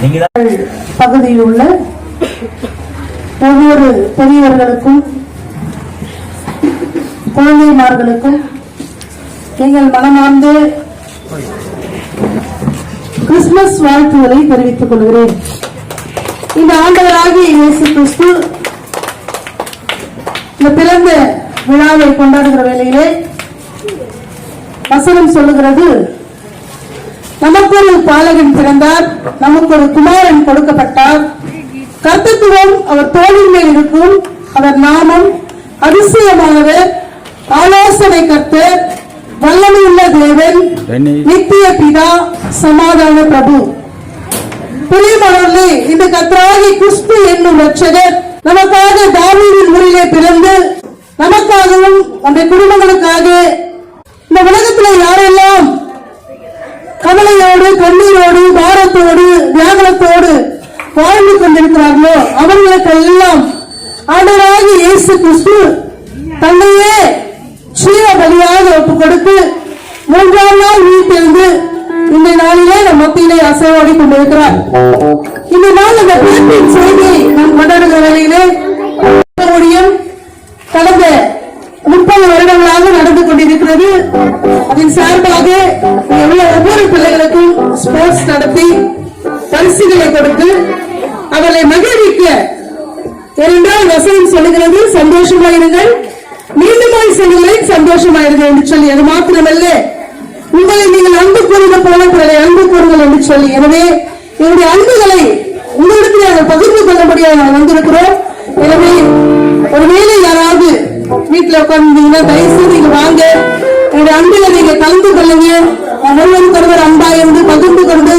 பகுதியில் உள்ள ஒவ்வொரு பெரியவர்களுக்கும் குழந்தைமார்களுக்கும் எங்கள் மனமார்ந்த கிறிஸ்துமஸ் வாழ்த்துக்களை தெரிவித்துக் கொள்கிறேன். இந்த ஆண்டவராகிய இயேசு கிறிஸ்து இந்த பிறந்த விழாவை கொண்டாடுகிற வேளையிலே வசனம் சொல்லுகிறது, நமக்கு ஒரு பாலகன் பிறந்தார், நமக்கு ஒரு குமாரன் கொடுக்கப்பட்டார், கர்த்தத்துவம் அவர் தோளின் மேல் இருக்கும், அவர் நாமம் அதிசயமானவர், ஆலோசனை கர்த்தர், வல்லமையுள்ள தேவன், நித்திய பிதா, சமாதான பிரபு. பிரியமானவர்களே, இந்த கர்த்தராகிய கிறிஸ்து என்னும் இரட்சகர் நமக்காக தாவீதின் ஊரிலே பிறந்து நமக்காகவும் நம்முடைய குடும்பங்களுக்காக இந்த உலகத்தில் யாரெல்லாம் கவலையோடு, கண்ணீரோடு, பாரத்தோடு, வியாகுலத்தோடு வாழ்ந்து கொண்டிருக்கிறார்களோ அவர்களுக்கெல்லாம் ஆண்டவராகிய இயேசு கிறிஸ்து தன்னையே ஜீவ பலியாக ஒப்புக் கொடுத்து 3ஆம் நாள் உயிர்த்தெழுந்து இந்த நாளிலே நம் மத்தியிலே அசைவாடி கொண்டிருக்கிறார். இந்த நாள் அந்த பிறப்பின் செய்தியை நாம் கொண்டாடுகிற வேளையிலே கடந்த 30 வருடங்களாக நடந்து கொண்டிருக்கிறது. அதன் சார்பாக ஒவ்வொரு பிள்ளைகளுக்கும் ஸ்போர்ட்ஸ் நடத்தி பரிசுகளை கொடுத்து அவளை மகிழ்விக்க, ஏனென்றால் வசனம் சொல்லுகிறது, சந்தோஷமாயிருங்கள், மீண்டுமாய் சொல்லுகிறேன் சந்தோஷமாயிருங்கள் என்று சொல்லி, அது மாத்திரமல்ல உங்களை நீங்கள் அன்பு கூறுக போல பிறரை அன்பு கூறுங்கள் என்று சொல்லி. எனவே என்னுடைய அன்புகளை உங்களிடத்தில் நாங்கள் பகிர்ந்து கொள்ளபடியாக நாங்கள் வந்திருக்கிறோம். எனவே ஒருவேளை யாராவது வீட்டில் உட்கார்ந்தீங்கன்னா தயவுசெய்து நீங்க வாங்க, என்னுடைய அன்பில நீங்க கலந்து கொள்ளுங்க. ஒருவருக்கு ஒருவர் அன்பா இருந்து பகிர்ந்து கொண்டு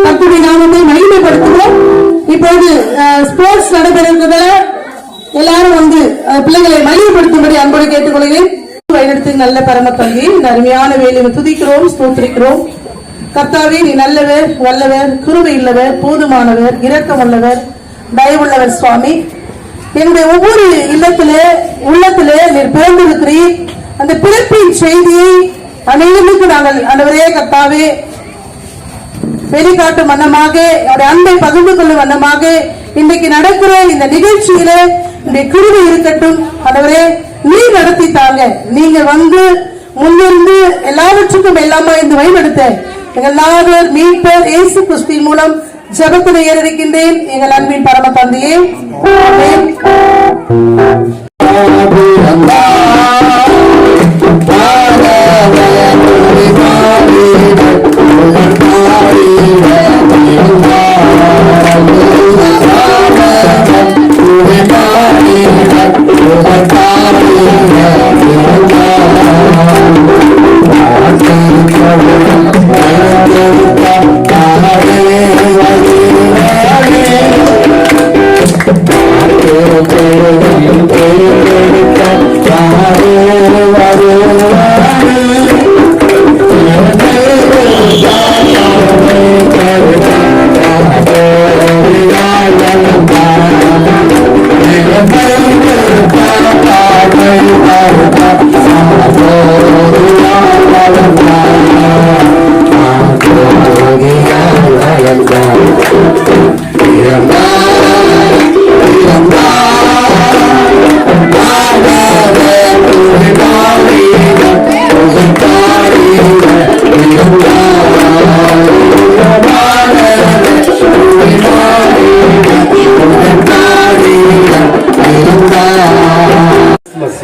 கர்த்தருடைய நாமத்தை மகிமைப்படுத்துவோம். இப்போது ஸ்போர்ட்ஸ் நடைபெறுகிறதுல எல்லாரும் வந்து பிள்ளைகளை மகிமைப்படுத்தும்படி அன்போடு கேட்டுக்கொள்கிறேன். வழிநடத்துக்கு நல்ல பரம தந்தி, இந்த அருமையான வேலையை துதிக்கிறோம், ஸ்தோத்திரிக்கிறோம். கர்த்தாவே, நீ நல்லவர், வல்லவர், கிருபை உள்ளவர், போதுமானவர், இரக்கம் உள்ளவர், தயவுள்ளவர். சுவாமி, என்னுடைய ஒவ்வொரு உள்ளத்திலே நீர் பிறந்திருக்கிறீர். அந்த பிறப்பின் செய்தியை அனைவருக்கும் நாங்கள் ஆண்டவரே கர்த்தாவே வெளிக்காட்டும் வண்ணமாக, என்னுடைய அன்பை பகிர்ந்து கொள்ளும் வண்ணமாக இன்றைக்கு நடக்கிற இந்த நிகழ்ச்சியில இந்த கிருபை இருக்கட்டும். ஆண்டவரே, நீ நடத்தி தாங்க. நீங்க வந்து முன்னிருந்து எல்லாவற்றுக்கும் எல்லாமா இருந்து வழிநடத்த எங்கள் நாதர் மீட்பர் இயேசு கிறிஸ்துவின் மூலம் ஜெபத்தினை ஏறெடுக்கின்றேன் எங்கள் அன்பின் பரம தந்தையே.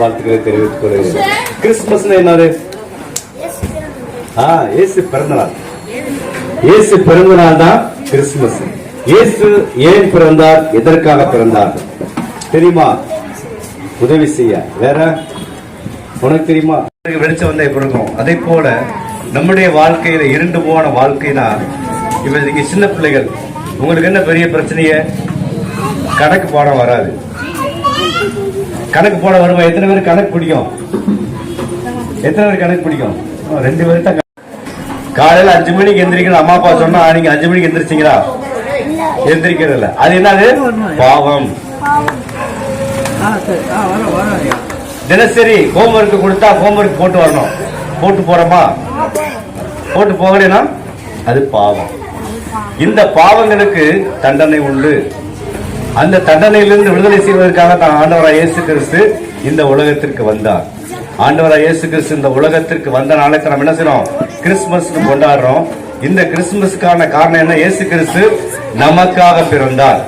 வாழ்த்துக்களை தெரிவித்துக் கொள்கிறேன். கிறிஸ்துமஸ் என்னது? இயேசு பிறந்த நாள். இயேசு பிறந்த நாள் தான் கிறிஸ்துமஸ். இயேசு ஏன் பிறந்தார், எதற்காக பிறந்தார் தெரியுமா? உதவி செய்ய. வேற உனக்கு தெரியுமா? வெளிச்சம் வந்தா எப்படி இருக்கும்? அதே போல நம்முடைய வாழ்க்கையில இருண்டு போன வாழ்க்கைனா, இவருக்கு சின்ன பிள்ளைகள், உங்களுக்கு என்ன பெரிய பிரச்சனைய? கணக்கு பாடம் வராது. கணக்கு போட வருமா? எத்தனை பேர் கணக்கு பிடிக்கும்? எத்தனை பேர் கணக்கு பிடிக்கும்? 2 பேர் தான். காலையில 5 மணிக்கு எந்திரிக்கணும் அம்மா அப்பா சொன்னா, நீங்க 5 மணிக்கு எந்திரிச்சிங்களா? எந்திரிக்கிறது இல்ல. அது என்னது? பாவம். தினசரி ஹோம்ஒர்க் கொடுத்தா ஹோம்ஒர்க் போட்டு வரணும். போட்டு போறோமா? போட்டு போகலனா அது பாவம். இந்த பாவங்களுக்கு தண்டனை உண்டு. அந்த தண்டனையிலிருந்து விடுதலை செய்வதற்காக தான் ஆண்டவராய் இயேசு கிறிஸ்து இந்த உலகத்திற்கு வந்தார். ஆண்டவராய் இயேசு கிறிஸ்து இந்த உலகத்திற்கு வந்த நாளைக்கு நம்ம என்ன செய்யறோம்? கிறிஸ்துமஸ் கொண்டாடுறோம். இந்த கிறிஸ்துமஸ்க்கான காரணம் என்ன? இயேசு கிறிஸ்து நமக்காக பிறந்தார்.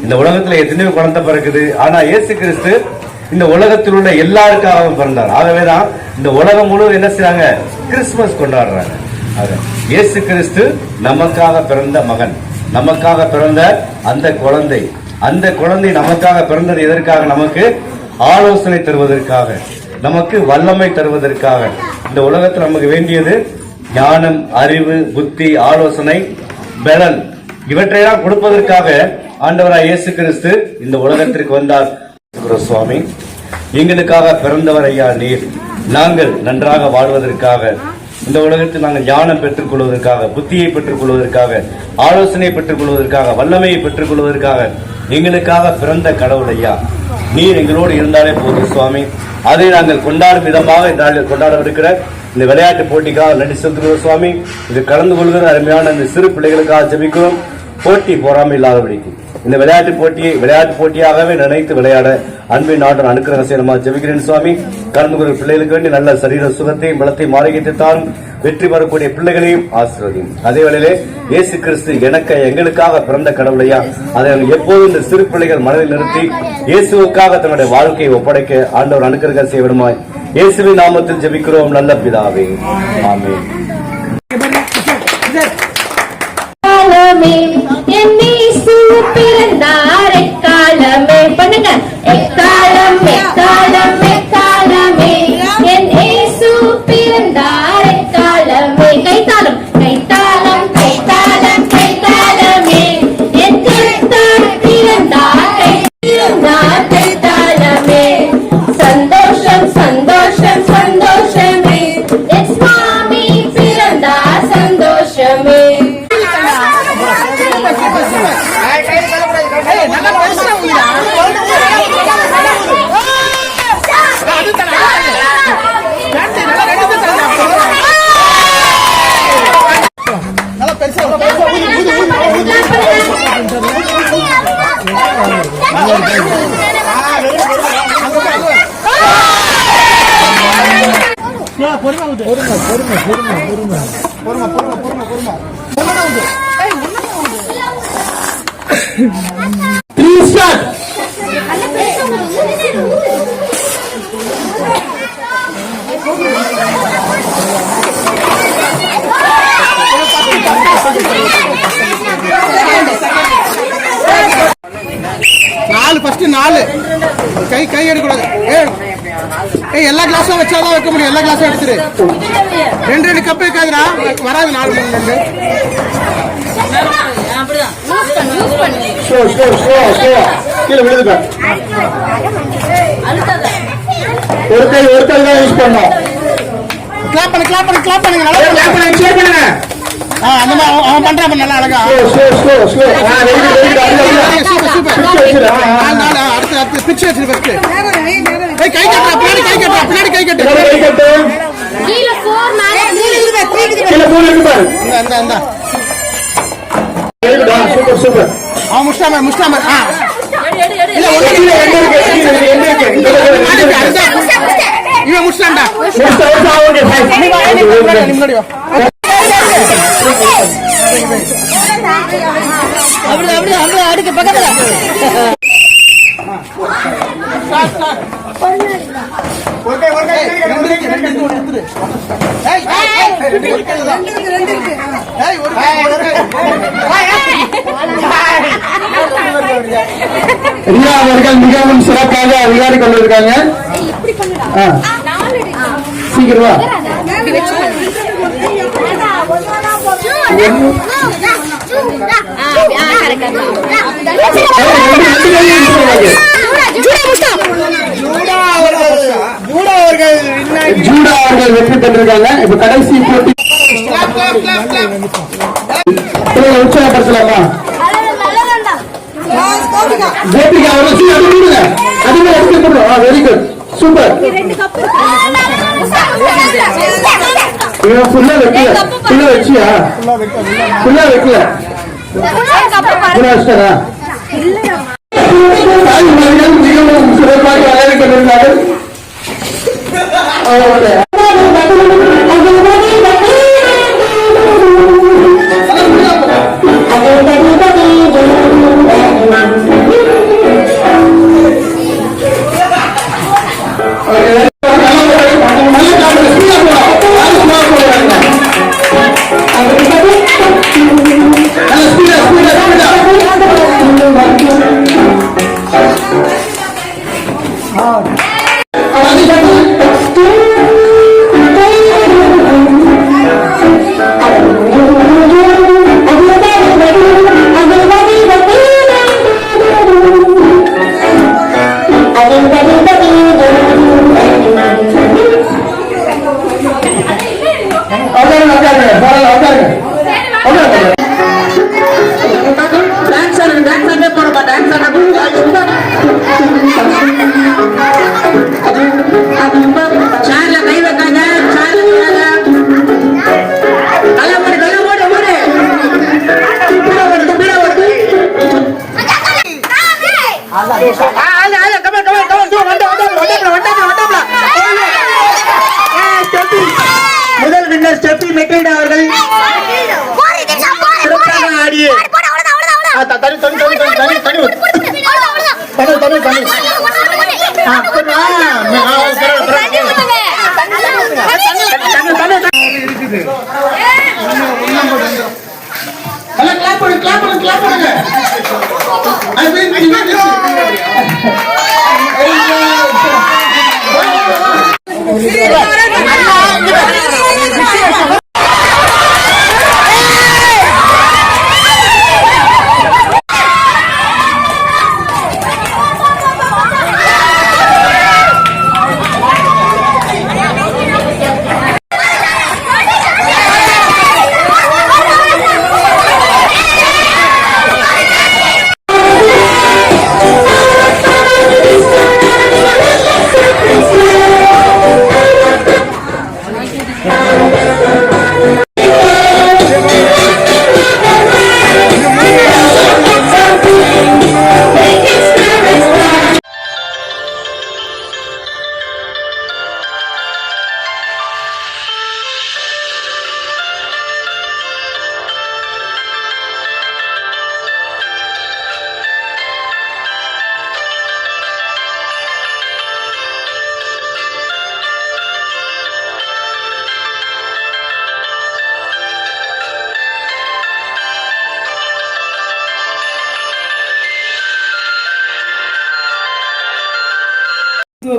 இந்த உலகத்துல எத்தனையோ குழந்தை பிறக்குது, ஆனா இயேசு கிறிஸ்து இந்த உலகத்தில் உள்ள எல்லாருக்காகவும் பிறந்தார். ஆகவேதான் இந்த உலகம் முழுவதும் என்ன செய்றாங்க? கிறிஸ்துமஸ் கொண்டாடுறாங்க. இயேசு கிறிஸ்து நமக்காக பிறந்த மகன், நமக்காக பிறந்த அந்த குழந்தை. அந்த குழந்தை நமக்காக பிறந்தது எதற்காக? நமக்கு ஆலோசனை தருவதற்காக, நமக்கு வல்லமை தருவதற்காக. இந்த உலகத்தில் நமக்கு வேண்டியது ஞானம், அறிவு, புத்தி, ஆலோசனை, பலன், இவற்றையெல்லாம் கொடுப்பதற்காக ஆண்டவராய் இயேசு கிறிஸ்து இந்த உலகத்திற்கு வந்தார். சுவாமி, எங்களுக்காக பிறந்தவர் ஐயா நீர். நாங்கள் நன்றாக வாழ்வதற்காக, இந்த உலகத்தில் நாங்கள் ஞானம் பெற்றுக் கொள்வதற்காக, புத்தியை பெற்றுக் கொள்வதற்காக, ஆலோசனை பெற்றுக் கொள்வதற்காக, வல்லமையை பெற்றுக் கொள்வதற்காக எங்களுக்காக பிறந்த கடவுள் ஐயா நீர் எங்களோடு இருந்தாலே போதும் சுவாமி. அதை நாங்கள் கொண்டாடும் விதமாக இந்த நாளில் கொண்டாடவிருக்கிற இந்த விளையாட்டு போட்டிக்காக நன்றி செலுத்துகிறோம் சுவாமி. இது கலந்து கொள்கிற அருமையான இந்த சிறு பிள்ளைகளுக்காக ஜெபிக்கிறோம். போட்டி போராமை இல்லாதபடிக்கு இந்த விளையாட்டு போட்டியாகவே நினைத்து விளையாட அன்பின் நாட்டன் அனுக்கிரக செய்யணுமா ஜெபிக்கிறேன் சுவாமி. கலந்து கொள்கிற பிள்ளைகளுக்கு வேண்டி நல்ல சரீர சுகத்தையும் பலத்தையும் ஆரோக்கியத்தையும் வெற்றி பெறக்கூடிய பிள்ளைகளையும் ஆசீர்வதியும். அதே வேளையிலே இயேசு கிறிஸ்து எங்களுக்காக பிறந்த கடவுளையா, அதை எப்போதும் இந்த சிறு பிள்ளைகள் மனதில் நிறுத்தி இயேசுவுக்காக தன்னுடைய வாழ்க்கையை ஒப்படைக்க ஆண்டவர் அனுக்கிரகம் செய்ய விடுமாய் இயேசுவின் நாமத்தில் ஜெபிக்கிறோம் நல்ல பிதாவே, ஆமென். பிறந்தார் எக்காலமே பண்ணுங்க, எக்காலம் எக்காலம் எக்காலமே என் இயேசு பிறந்தார் எக்காலமே. கைத்தாளம் கைத்தாளம் கைத்தாளம் கைத்தாளமே என் கர்த்தர் பிறந்தார் பிறந்தார் கைத்தாளமே. சந்தோஷம் சந்தோஷம் சந்தோஷமே என் சுவாமி பிறந்தார் சந்தோஷமே. நாலு கை எடுக்கூடாது. எல்லா கிளாஸும் வச்சாதான் வைக்க முடியும். எல்லா கிளாஸும் எடுத்துரு. ரெண்டு கப் இருக்காதுடா, வராது. 4 கீழே விழுதுப்ப. ஒரு கை தான் யூஸ் பண்ணோம். கிளாப் பண்ணுங்க. அந்த மாதிரி அவன் பண்றான் நல்லா அழகா. அடுத்து பிச்சு வச்சிருக்கு. கை கட்டுறா, பின்னாடி கை கட்டு. சூப்பர். அவன் முஸ்டாமர். இவன் முஸ்டாண்டா. முன்னாடி வா. அப்படி அடுக்கு பக்கத்துல அவர்கள் மிகவும் சிறப்பாக அதிகாரி கொண்டிருக்காங்க. சீக்கிரமா ஜூடா அவர்கள் வெற்றி பெற்றிருக்காங்க. இப்ப கடைசி போட்டி உற்சாகப்படுத்தலாமா? கோபிகா அவர்கள் வெரி குட், சூப்பர். ஃபுல்லா வைக்கல. தாய்மார்கள் மிகவும் சிறப்பாக அழைக்கப்பட்டிருந்தார்கள். முதல் வின்னர் ஸ்டெப்பி மெக்கல்டா அவர்கள் சிறப்பாக ஆடிய தனி தனி தனி தனி தனி தனி தனி தனி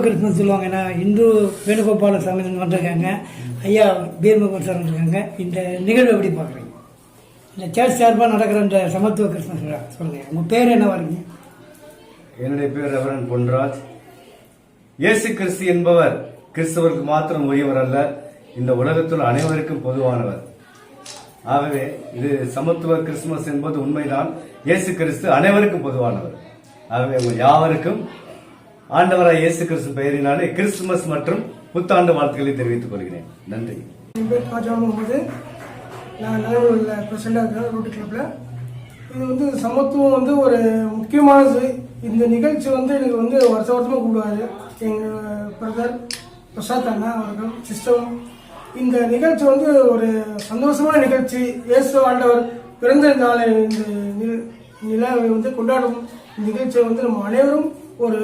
கிறிஸ்மஸ் சொல்லுவாங்க. நான் இந்து வேணுகோபால சாமி வந்திருக்காங்க, ஐயா பீர்மகன் சார் வந்திருக்காங்க. இந்த நிகழ்வு எப்படி பார்க்குறீங்க? இந்த சர்ச் சார்பாக நடக்கிற இந்த சமத்துவ கிறிஸ்மஸ் விழா சொல்லுங்க. உங்கள் பேர் என்ன வரீங்க? என்னுடைய பேர் ரெவரண்ட் பொன்ராஜ். இயேசு கிறிஸ்து என்பவர் கிறிஸ்தவருக்கு மாத்திரம் உரியவர் அல்ல, இந்த உலகத்தில் அனைவருக்கும் பொதுவானவர். ஆகவே இது சமத்துவ கிறிஸ்துமஸ் என்பது உண்மைதான். இயேசு கிறிஸ்து அனைவருக்கும் பொதுவானவர். ஆகவே உங்கள் யாவருக்கும் ஆண்டவராய் இயேசு கிறிஸ்து பெயரினாலே கிறிஸ்துமஸ் மற்றும் புத்தாண்டு வாழ்த்துக்களை தெரிவித்துக் கொள்கிறேன். நன்றி. என் பேர் காஜா முகமது. நான் நல்லூரில் பிரசிடண்டாக இருக்கிறேன், ரோட்டரி கிளப்பில். இது சமத்துவம் ஒரு முக்கியமானது. இந்த நிகழ்ச்சி எனக்கு வருஷமாக கூப்பிடுவாரு எங்கள் பிரதர் பிரசாத் அண்ணா அவர்கள் சிஸ்டம். இந்த நிகழ்ச்சி ஒரு சந்தோஷமான நிகழ்ச்சி. இயேசு ஆண்டவர் பிறந்த நாளை இந்த நிலாவை கொண்டாடும் நிகழ்ச்சியை நம்ம அனைவரும் ஒரு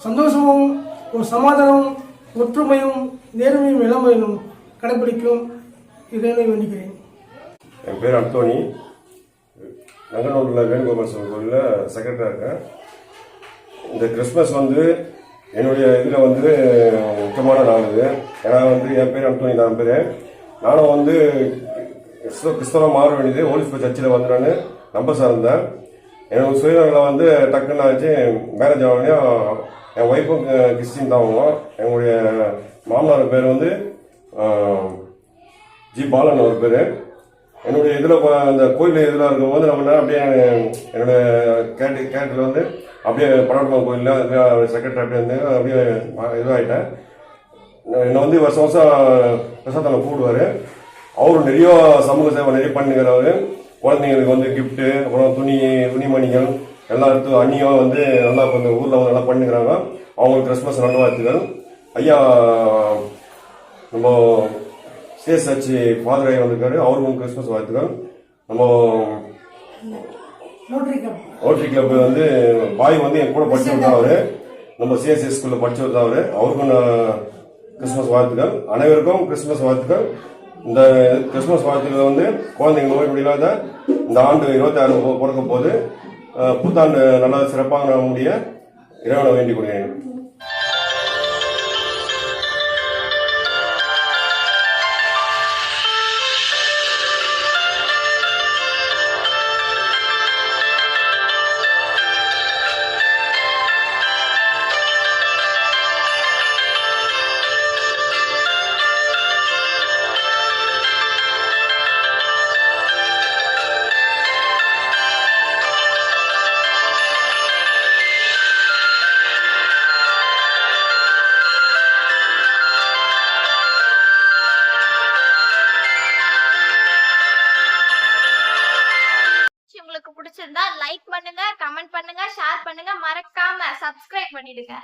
சந்தோஷமும் ஒரு சமாதானமும் ஒற்றுமையும் நேர்மையும் இளமையும் கடைபிடிக்கும் இதனை வேண்டிக்கிறேன். என் பேர் அந்தோனி. நங்கநல்லூரில் வேணுகோபால் சாமி கோயிலில் செக்ரட்டரியாக இருக்கேன். இந்த கிறிஸ்மஸ் என்னுடைய இதில் முக்கியமான நாள் இது. ஏன்னா என் பேர் அந்தோனி தான் பேர். நானும் கிறிஸ்தவ மாற வேண்டியது ஹோலிஸ்பர் சர்ச்சில் நான் நம்ப சார்ந்தேன். என்னோட சுயநல டக்குன்னு ஆச்சு. மேரேஜ் ஆகலையும் என் ஒய்ஃபும் கிறிஸ்டின் தான். எங்களுடைய மாமனார் பேர் ஜி பாலன் அவர் பேர். என்னுடைய இதில் அந்த கோயில் இதில் இருக்கும்போது நம்ம அப்படியே என்னுடைய கேட்டில் அப்படியே பரவட்டம் கோயிலில் செக்ரட்டரி அப்படியே இதுவாகிட்டேன். என்னை வருஷம் வருஷம் பிரசாத் கூப்பிடுவார். அவரும் நிறைய சமூக சேவை நிறைய பண்ணிக்கிறவர். குழந்தைங்களுக்கு வந்து கிஃப்ட்டு, அப்புறம் துணிமணிகள் எல்லாம் எடுத்து அண்ணியும் வந்து நல்லா கொஞ்சம் ஊரில் வந்து நல்லா பண்ணுகிறாங்க. அவங்களுக்கு கிறிஸ்மஸ் நல்வாழ்த்துக்கள். ஐயா நம்ம சிஎஸ்ஹெச் ஃபாதர் ஐயா வந்திருக்காரு, அவருக்கும் கிறிஸ்மஸ் வாழ்த்துக்கள். நம்ம ரோட்டரி கிளப் வந்து பாய் வந்து என் கூட படிச்சவர் தான் அவரு, நம்ம சிஎஸ்எஸ் ஸ்கூல்ல படிச்சவர் தான் அவரு, அவருக்கும் கிறிஸ்மஸ் வாழ்த்துக்கள். அனைவருக்கும் கிறிஸ்மஸ் வாழ்த்துக்கள். இந்த கிறிஸ்மஸ் வாழ்த்துக்கள் வந்து குழந்தைங்க நோய் நொடி இல்லாத இந்த ஆண்டு 26 பிறக்க போது புத்தாண்டு நல்லா சிறப்பாக முடிய இறைவனை வேண்டிக் கொள்கிறேன். உங்களுக்கு பிடிச்சிருந்தா லைக் பண்ணுங்க, கமெண்ட் பண்ணுங்க, ஷேர் பண்ணுங்க, மறக்காம சப்ஸ்கிரைப் பண்ணிடுங்க.